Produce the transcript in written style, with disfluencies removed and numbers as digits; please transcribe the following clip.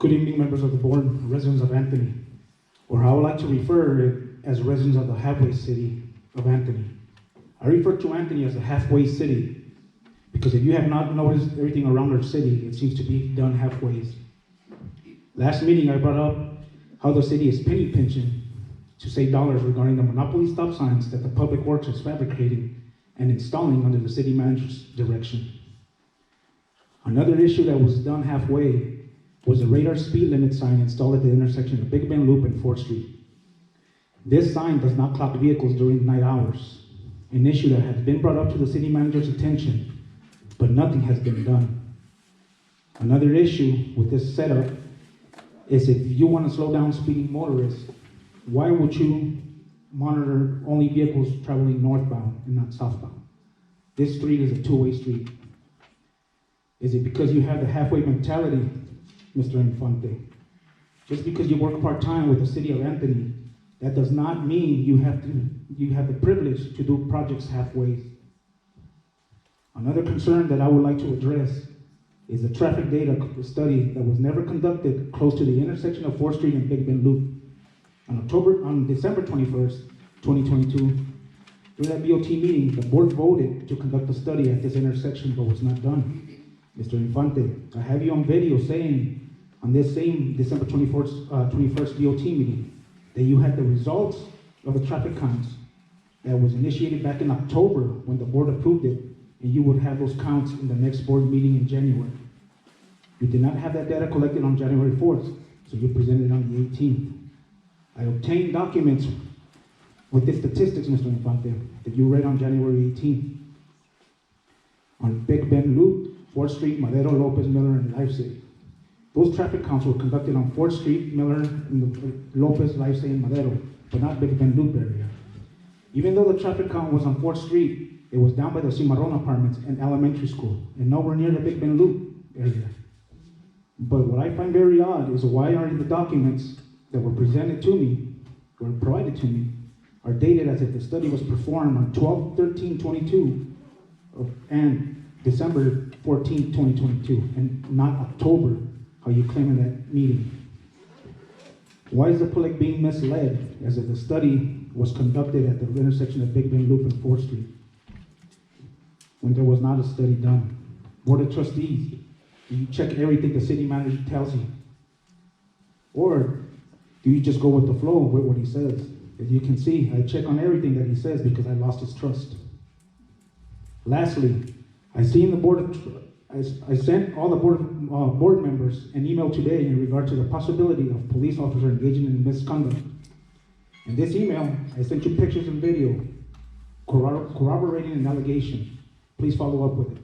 Good evening, members of the board, residents of Anthony, or how I would like to refer it as residents of the halfway city of Anthony. I refer to Anthony as a halfway city because if you have not noticed everything around our city, it seems to be done halfway. Last meeting, I brought up how the city is penny pinching to save dollars regarding the monopoly stop signs that the public works is fabricating and installing under the city manager's direction. Another issue that was done halfway was a radar speed limit sign installed at the intersection of Big Bend Loop and 4th Street. This sign does not clock vehicles during night hours, an issue that has been brought up to the city manager's attention, but nothing has been done. Another issue with this setup is if you want to slow down speeding motorists, why would you monitor only vehicles traveling northbound and not southbound? This street is a two-way street. Is it because you have the halfway mentality, Mr. Infante? Just because you work part-time with the city of Anthony, that does not mean you have the privilege to do projects halfway. Another concern that I would like to address is the traffic data study that was never conducted close to the intersection of 4th Street and Big Bend Loop. On December 21st, 2022, during that BOT meeting, the board voted to conduct a study at this intersection, but was not done. Mr. Infante, I have you on video saying on this same December 21st BOT meeting that you had the results of the traffic counts that was initiated back in October when the board approved it, and you would have those counts in the next board meeting in January. You did not have that data collected on January 4th, so you presented it on the 18th. I obtained documents with the statistics, Mr. Infante, that you read on January 18th. On Big Bend Loop, 4th Street, Madero, Lopez, Miller, and Lifesay. Those traffic counts were conducted on 4th Street, Miller, and Lopez, Lifesay, and Madero, but not Big Bend Loop area. Even though the traffic count was on 4th Street, it was down by the Cimarron apartments and elementary school, and nowhere near the Big Bend Loop area. But what I find very odd is why are the documents that were presented to me, or provided to me, are dated as if the study was performed on 12/13/22 and December 14, 2022, and not October, how you claim in that meeting. Why is the public being misled as if the study was conducted at the intersection of Big Bend Loop and 4th Street when there was not a study done? Board of Trustees, do you check everything the city manager tells you? Or do you just go with the flow with what he says? As you can see, I check on everything that he says because I lost his trust. Lastly, I sent all the board members an email today in regard to the possibility of police officer engaging in misconduct. In this email, I sent you pictures and video corroborating an allegation. Please follow up with it.